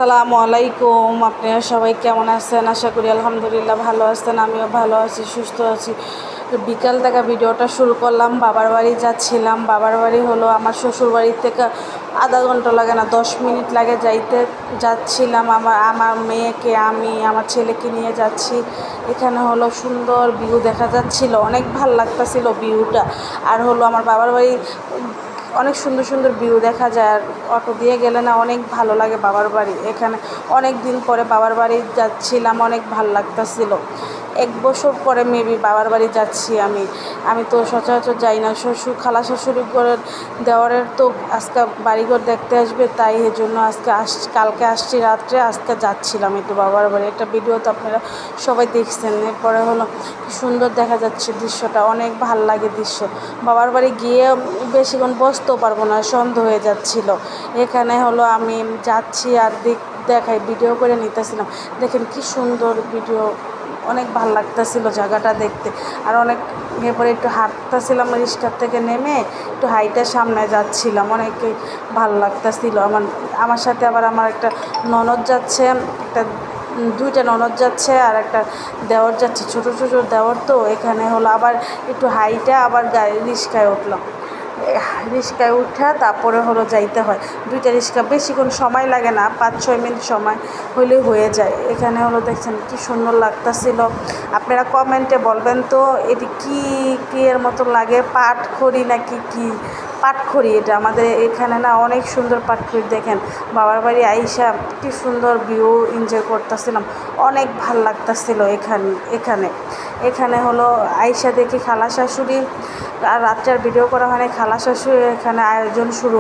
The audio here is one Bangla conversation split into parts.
আসসালামু আলাইকুম। আপনারা সবাই কেমন আছেন? আশা করি আলহামদুলিল্লাহ ভালো আছেন। আমিও ভালো আছি, সুস্থ আছি। বিকাল থেকে ভিডিওটা শুরু করলাম। বাবার বাড়ি যাচ্ছিলাম। বাবার বাড়ি হলো আমার শ্বশুর বাড়ির থেকে আধা ঘন্টা লাগে না, 10 মিনিট লাগে যাইতে। যাচ্ছিলাম আমার মেয়েকে, আমি আমার ছেলেকে নিয়ে যাচ্ছি। এখানে হলো সুন্দর ভিউ দেখা যাচ্ছিল, অনেক ভাল লাগতেছিল ভিউটা। আর হলো আমার বাবার বাড়ি অনেক সুন্দর সুন্দর ভিউ দেখা যায়। আর অটো দিয়ে গেলে না অনেক ভালো লাগে বাবার বাড়ি। এখানে অনেক দিন পরে বাবার বাড়ি যাচ্ছিলাম, অনেক ভাল লাগতেছিল। 1 বছর পরে মেবি বাবার বাড়ি যাচ্ছি আমি তো সচরাচর যাই না। খালা শ্বশুরি করে দেওয়ারের তো আজকে বাড়িঘর দেখতে আসবে, তাই এজন্য কালকে আসছি রাত্রে, আজকে যাচ্ছিলাম একটু বাবার বাড়ি। একটা ভিডিও তো আপনারা সবাই দেখছেন। এরপরে হলো কি সুন্দর দেখা যাচ্ছে দৃশ্যটা, অনেক ভাল লাগে দৃশ্য। বাবার বাড়ি গিয়ে বেশিক্ষণ বসতেও পারবো না, সন্ধ্যা হয়ে যাচ্ছিল। এখানে হলো আমি যাচ্ছি আর দেখাই ভিডিও করে নিতেছিলাম। দেখেন কি সুন্দর ভিডিও, অনেক ভাল লাগতেছিল জায়গাটা দেখতে। আর অনেক এরপরে একটু হাঁটতেছিলাম, রিক্সার থেকে নেমে একটু হাইটে সামনে যাচ্ছিলাম, অনেকই ভাল লাগতেছিল। আমার সাথে আবার আমার একটা ননদ যাচ্ছে, দুইটা ননদ যাচ্ছে আর একটা দেওর যাচ্ছে, ছোটো ছোটো দেওর। তো এখানে হলো আবার একটু হাইটে আবার রিক্সায় উঠলাম। রিক্সায় উঠে তারপরে হলো যাইতে হয়। 2টা রিক্সা, বেশিক্ষণ সময় লাগে না, 5-6 মিনিট সময় হলে হয়ে যায়। এখানে হলো দেখছেন কি সুন্দর লাগতেছিল। আপনারা কমেন্টে বলবেন তো এটি কি এর মতো লাগে, পাটখড়ি নাকি কি? পাটখড়ি। এটা আমাদের এখানে না অনেক সুন্দর পাটখড়ি। দেখেন বাবার বাড়ি আইসা কি সুন্দর ভিউ এনজয় করতেছিলাম, অনেক ভাল লাগতেছিল। এখানে হলো আইসা দেখি খালা শাশুড়ি, আর রাত্রে আর ভিডিও করা হয় না। খালা শাশুড়ি এখানে আয়োজন শুরু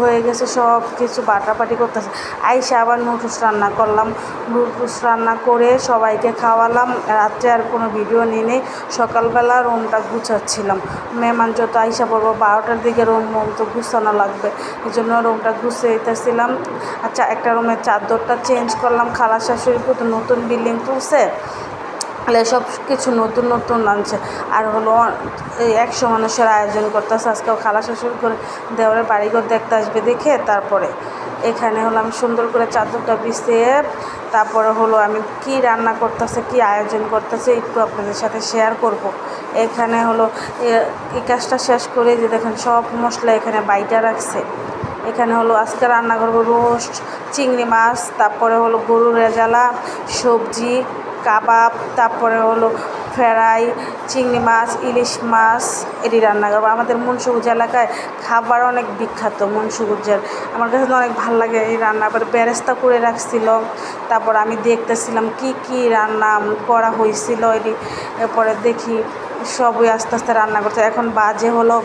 হয়ে গেছে, সব কিছু বাটাবাটি করতেছে। আইসা আবার নুডলস রান্না করলাম, নুডলস রান্না করে সবাইকে খাওয়ালাম। রাত্রে আর কোনো ভিডিও নিয়ে নেই। সকালবেলা রুমটা গুছাচ্ছিলাম। মেহমান যত আইসা পড়বো 12টার দিকে রুম তো গুছানো লাগবে, এই জন্য রুমটা গুছিয়েতেছিলাম। আচ্ছা, একটা রুমের চাদরটা চেঞ্জ করলাম। খালা শাশুড়ি তো নতুন বিল্ডিং তুলছে, সব কিছু নতুন নতুন আনছে। আর হলো 100 মানুষের আয়োজন করতেছে আজকেও। খালা শাশুড়ি করে দেওয়ারের বাড়িঘর দেখতে আসবে দেখে তারপরে এখানে হলো আমি সুন্দর করে চাদরটা বিছিয়ে তারপরে হলো আমি কি রান্না করতেছে, কি আয়োজন করতেছে একটু আপনাদের সাথে শেয়ার করব। এখানে হলো এই কাজটা শেষ করে যে দেখেন সব মশলা এখানে বাইটা রাখছে। এখানে হলো আজকে রান্না করবো রোস্ট, চিংড়ি মাছ, তারপরে হলো গরুর রেজালা, সবজি, কাবাব, তারপরে হলো ফ্রাই, চিংড়ি মাছ, ইলিশ মাছ, এটি রান্না করবো। আমাদের মুন্সিগঞ্জ এলাকায় খাবার অনেক বিখ্যাত। মুন্সিগঞ্জের আমার কাছে অনেক ভালো লাগে এই রান্না করে। বেরেস্তা করে রাখছিল, তারপর আমি দেখতেছিলাম কি রান্না করা হয়েছিল এটি। এরপরে দেখি সবই আস্তে আস্তে রান্না করছে। এখন বাজে হলো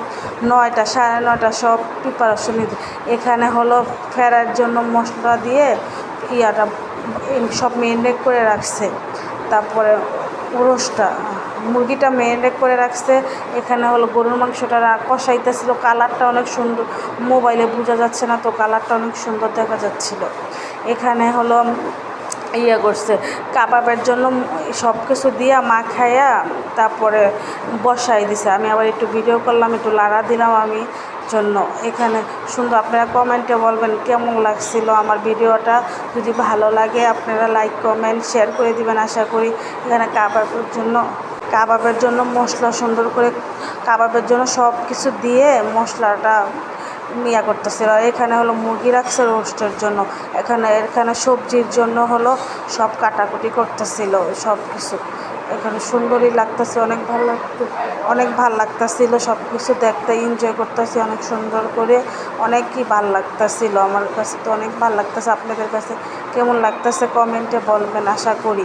9টা, 9:30, সব প্রিপারেশন নিতে। এখানে হলো ফেরার জন্য মশলা দিয়ে সব মেরিনেট করে রাখছে। তারপরে মুরগিটা মেরিনেট করে রাখছে। এখানে হলো গরুর মাংসটা কষাইতেছিল। কালারটা অনেক সুন্দর, মোবাইলে বোঝা যাচ্ছে না তো, কালারটা অনেক সুন্দর দেখা যাচ্ছিল। এখানে হলো করছে কাবাবের জন্য সব কিছু দিয়া মাখাইয়া তারপরে বসাই দিছে। আমি আবার একটু ভিডিও করলাম, একটু লাড়া দিলাম আমি জন্য। এখানে সুন্দর, আপনারা কমেন্টে বলবেন কেমন লাগছিল আমার ভিডিওটা। যদি ভালো লাগে আপনারা লাইক কমেন্ট শেয়ার করে দিবেন আশা করি। এখানে কাবাবের জন্য মশলা সুন্দর করে, কাবাবের জন্য সব কিছু দিয়ে মশলাটা করতেছিল। এখানে হলো মুরগি রাখছে রোস্টের জন্য। এখানে সবজির জন্য হলো সব কাটাকুটি করতেছিল সব কিছু। এখানে সুন্দরই লাগতেছে, অনেক ভাল লাগতেছিল সব কিছু দেখতে, এনজয় করতেছি অনেক সুন্দর করে। অনেকই ভাল লাগতেছিল আমার কাছে, তো অনেক ভাল লাগতেছে। আপনাদের কাছে কেমন লাগতেছে কমেন্টে বলবেন আশা করি।